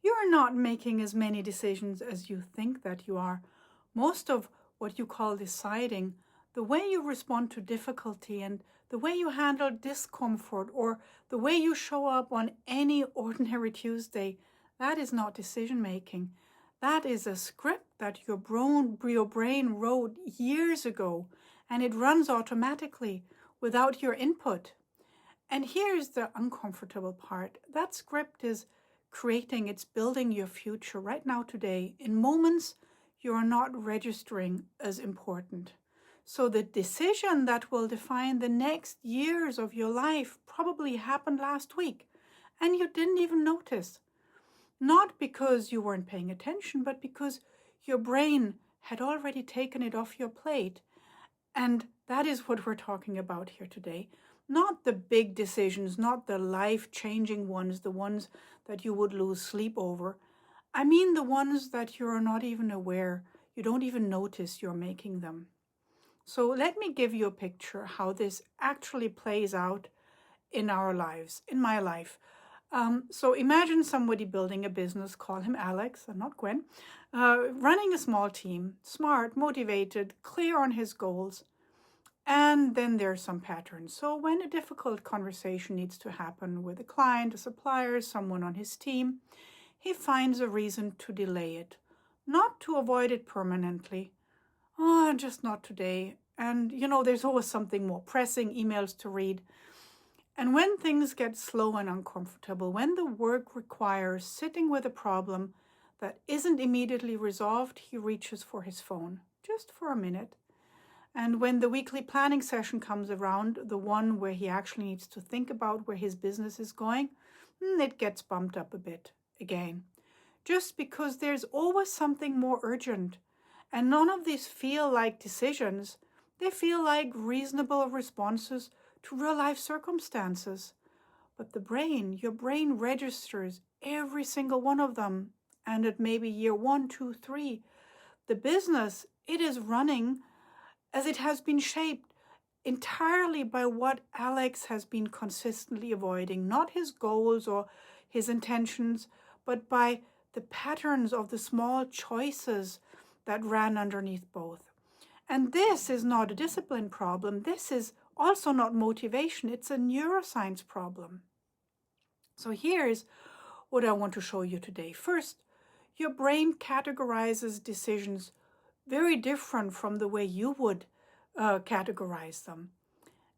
you're not making as many decisions as you think that you are. Most of what you call deciding, the way you respond to difficulty and the way you handle discomfort or the way you show up on any ordinary Tuesday, that is not decision making. That is a script that your brain wrote years ago, and it runs automatically without your input. And here's the uncomfortable part. That script is creating, it's building your future right now today in moments you are not registering as important. So the decision that will define the next years of your life probably happened last week and you didn't even notice. Not because you weren't paying attention, but because your brain had already taken it off your plate. And that is what we're talking about here today. Not the big decisions, not the life-changing ones, the ones that you would lose sleep over. I mean the ones that you're not even aware, you don't even notice you're making them. So let me give you a picture how this actually plays out in our lives, in my life. So imagine somebody building a business, call him Alex and not Gwen, running a small team, smart, motivated, clear on his goals. And then there's some patterns. So when a difficult conversation needs to happen with a client, a supplier, someone on his team, he finds a reason to delay it, not to avoid it permanently. Oh, just not today. And, there's always something more pressing, emails to read. And when things get slow and uncomfortable, when the work requires sitting with a problem that isn't immediately resolved, he reaches for his phone, just for a minute. And when the weekly planning session comes around, the one where he actually needs to think about where his business is going, it gets bumped up a bit again. Just because there's always something more urgent. And none of these feel like decisions. They feel like reasonable responses to real-life circumstances. But your brain registers every single one of them. And at maybe year 1, 2, 3, the business, it is running as it has been shaped entirely by what Alex has been consistently avoiding, not his goals or his intentions, but by the patterns of the small choices that ran underneath both. And this is not a discipline problem. This is also not motivation. It's a neuroscience problem. So here's what I want to show you today. First, your brain categorizes decisions very different from the way you would categorize them.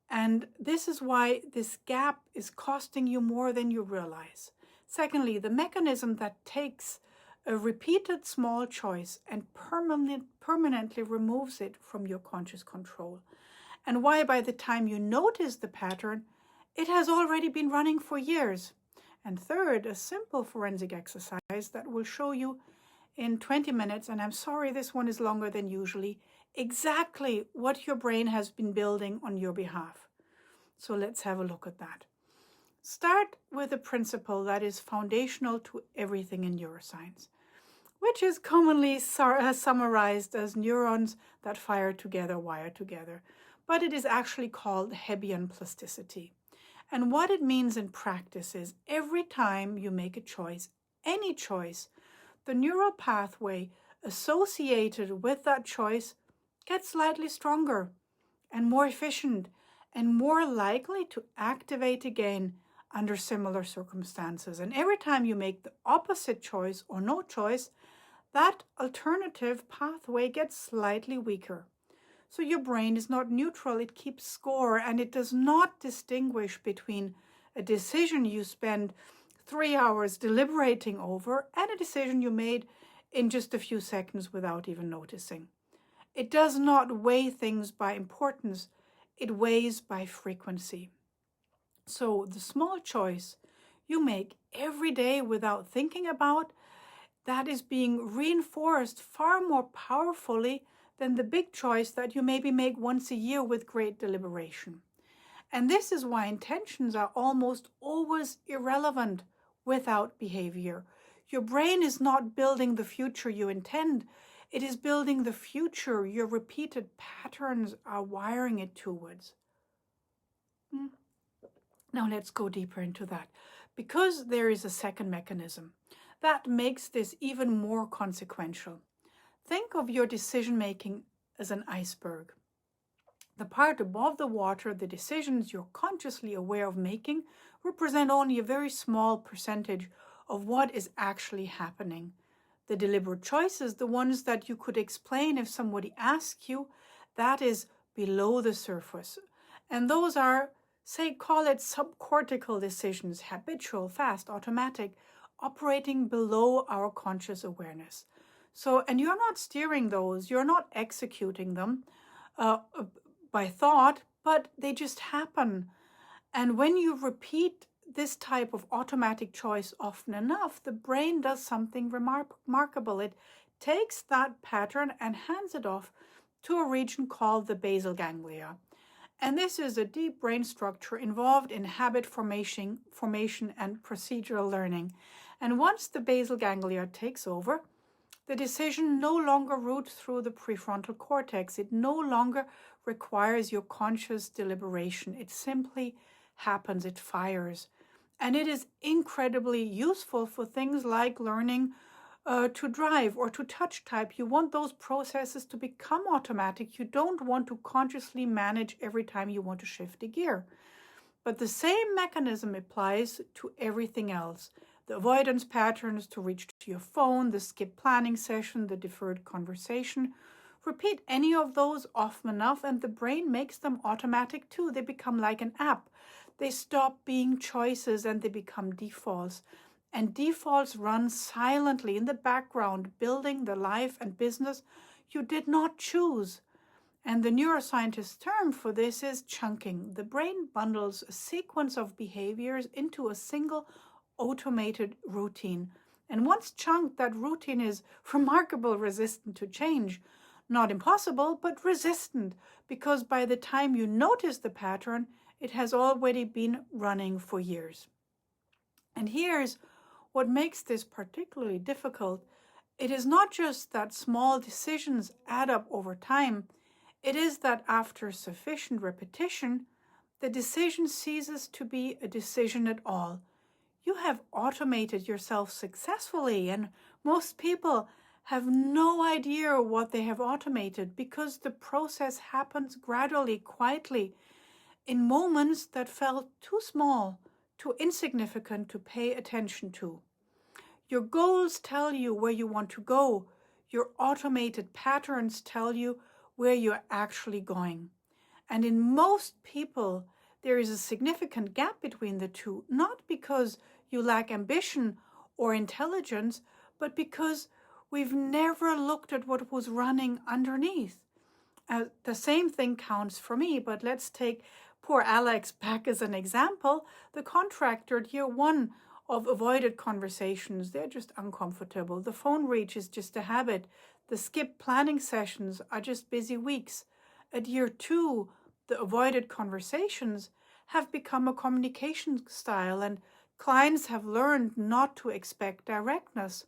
And this is why this gap is costing you more than you realize. Secondly, the mechanism that takes a repeated small choice and permanently removes it from your conscious control. And why by the time you notice the pattern, it has already been running for years. And third, a simple forensic exercise that will show you in 20 minutes, and I'm sorry this one is longer than usually, exactly what your brain has been building on your behalf. So let's have a look at that. Start with a principle that is foundational to everything in neuroscience, which is commonly summarized as neurons that fire together, wire together. But it is actually called Hebbian plasticity. And what it means in practice is every time you make a choice, any choice, the neural pathway associated with that choice gets slightly stronger and more efficient and more likely to activate again under similar circumstances. And every time you make the opposite choice or no choice, that alternative pathway gets slightly weaker. So your brain is not neutral, it keeps score, and it does not distinguish between a decision you spend 3 hours deliberating over and a decision you made in just a few seconds without even noticing. It does not weigh things by importance, it weighs by frequency. So the small choice you make every day without thinking about, that is being reinforced far more powerfully than the big choice that you maybe make once a year with great deliberation. And this is why intentions are almost always irrelevant without behavior. Your brain is not building the future you intend. It is building the future your repeated patterns are wiring it towards. Now let's go deeper into that. Because there is a second mechanism that makes this even more consequential. Think of your decision-making as an iceberg. The part above the water, the decisions you're consciously aware of making, represent only a very small percentage of what is actually happening. The deliberate choices, the ones that you could explain if somebody asked you, that is below the surface. And those are, say, call it subcortical decisions, habitual, fast, automatic, operating below our conscious awareness. So, and you're not steering those, you're not executing them by thought, but they just happen. And when you repeat this type of automatic choice often enough, the brain does something remarkable. It takes that pattern and hands it off to a region called the basal ganglia. And this is a deep brain structure involved in habit formation and procedural learning. And once the basal ganglia takes over, the decision no longer routes through the prefrontal cortex. It no longer requires your conscious deliberation. It simply happens, it fires. And it is incredibly useful for things like learning to drive or to touch type. You want those processes to become automatic. You don't want to consciously manage every time you want to shift a gear. But the same mechanism applies to everything else. The avoidance patterns to reach to your phone, the skip planning session, the deferred conversation. Repeat any of those often enough and the brain makes them automatic too. They become like an app. They stop being choices and they become defaults. And defaults run silently in the background, building the life and business you did not choose. And the neuroscientist term for this is chunking. The brain bundles a sequence of behaviors into a single automated routine. And once chunked, that routine is remarkably resistant to change. Not impossible, but resistant, because by the time you notice the pattern, it has already been running for years. And here's what makes this particularly difficult. It is not just that small decisions add up over time. It is that after sufficient repetition, the decision ceases to be a decision at all. You have automated yourself successfully, and most people have no idea what they have automated because the process happens gradually, quietly, in moments that felt too small, too insignificant to pay attention to. Your goals tell you where you want to go. Your automated patterns tell you where you're actually going. And in most people, there is a significant gap between the two, not because you lack ambition or intelligence, but because we've never looked at what was running underneath. The same thing counts for me, but let's take poor Alex back as an example. The contractor, year one of avoided conversations, they're just uncomfortable. The phone reach is just a habit. The skip planning sessions are just busy weeks. At year two, the avoided conversations have become a communication style, and clients have learned not to expect directness.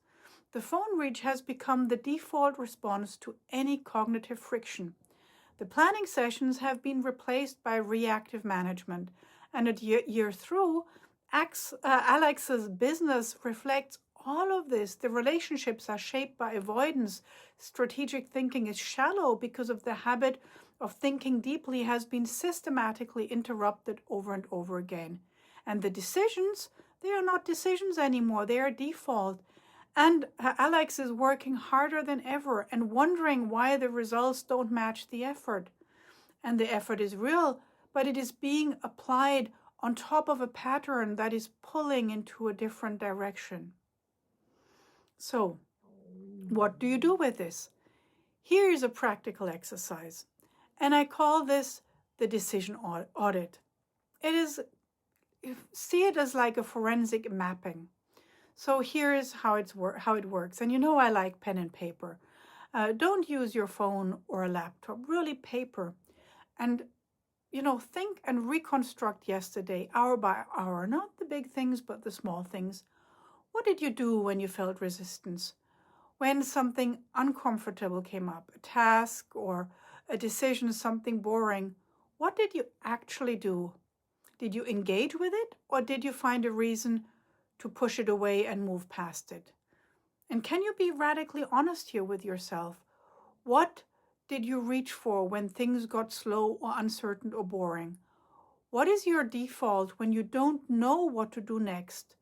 The phone reach has become the default response to any cognitive friction. The planning sessions have been replaced by reactive management, and at year through, Alex's business reflects all of this. The relationships are shaped by avoidance. Strategic thinking is shallow because of the habit of thinking deeply has been systematically interrupted over and over again. And the decisions, they are not decisions anymore. They are default. And Alex is working harder than ever and wondering why the results don't match the effort. And the effort is real, but it is being applied on top of a pattern that is pulling into a different direction. So, what do you do with this? Here is a practical exercise, and I call this the decision audit. See it as like a forensic mapping. So here is how it works. And you know I like pen and paper. Don't use your phone or a laptop, really paper. And think and reconstruct yesterday, hour by hour, not the big things, but the small things. What did you do when you felt resistance? When something uncomfortable came up, a task or a decision, something boring, what did you actually do? Did you engage with it, or did you find a reason to push it away and move past it? And can you be radically honest here with yourself? What did you reach for when things got slow or uncertain or boring? What is your default when you don't know what to do next?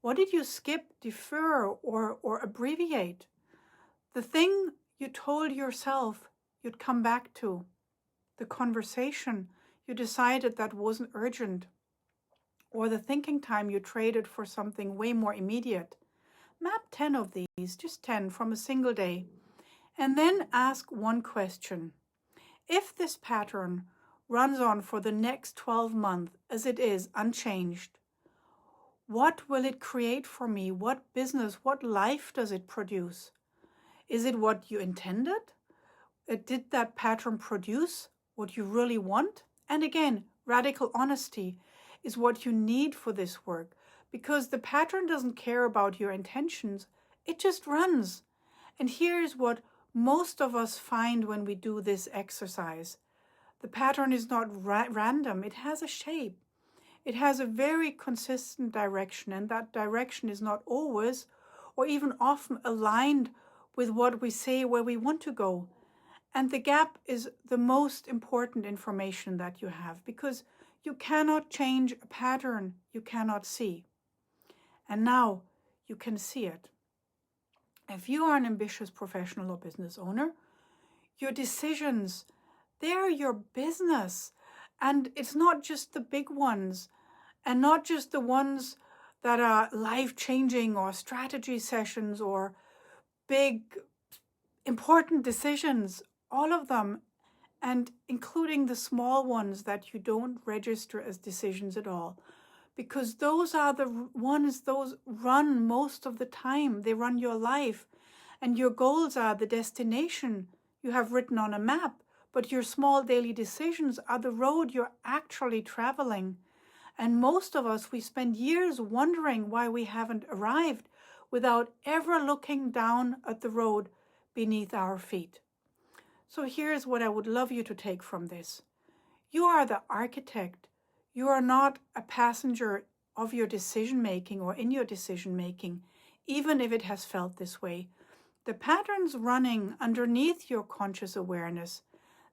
What did you skip, defer, or abbreviate? The thing you told yourself you'd come back to. The conversation you decided that wasn't urgent. Or the thinking time you traded for something way more immediate. Map 10 of these, just 10 from a single day. And then ask one question. If this pattern runs on for the next 12 months as it is, unchanged, what will it create for me? What business, what life does it produce? Is it what you intended? Did that pattern produce what you really want? And again, radical honesty is what you need for this work, because the pattern doesn't care about your intentions. It just runs. And here's what most of us find when we do this exercise. The pattern is not random. It has a shape. It has a very consistent direction, and that direction is not always or even often aligned with what we say where we want to go. And the gap is the most important information that you have, because you cannot change a pattern you cannot see. And now you can see it. If you are an ambitious professional or business owner, your decisions, they're your business. And it's not just the big ones, and not just the ones that are life-changing or strategy sessions or big, important decisions, all of them, and including the small ones that you don't register as decisions at all. Because those are the ones, those run most of the time. They run your life. And your goals are the destination you have written on a map. But your small daily decisions are the road you're actually traveling. And most of us, we spend years wondering why we haven't arrived without ever looking down at the road beneath our feet. So here's what I would love you to take from this. You are the architect. You are not a passenger of your decision-making or in your decision-making, even if it has felt this way. The patterns running underneath your conscious awareness,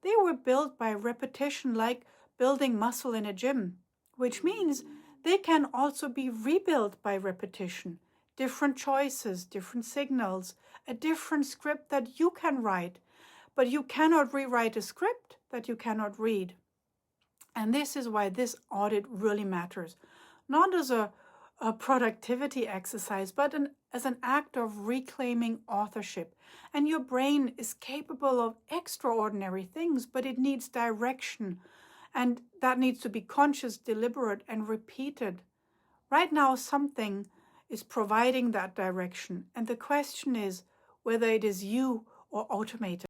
they were built by repetition, like building muscle in a gym, which means they can also be rebuilt by repetition. Different choices, different signals, a different script that you can write, but you cannot rewrite a script that you cannot read. And this is why this audit really matters, not as a productivity exercise, but as an act of reclaiming authorship. And your brain is capable of extraordinary things, but it needs direction. And that needs to be conscious, deliberate, and repeated. Right now, something is providing that direction. And the question is whether it is you or automated.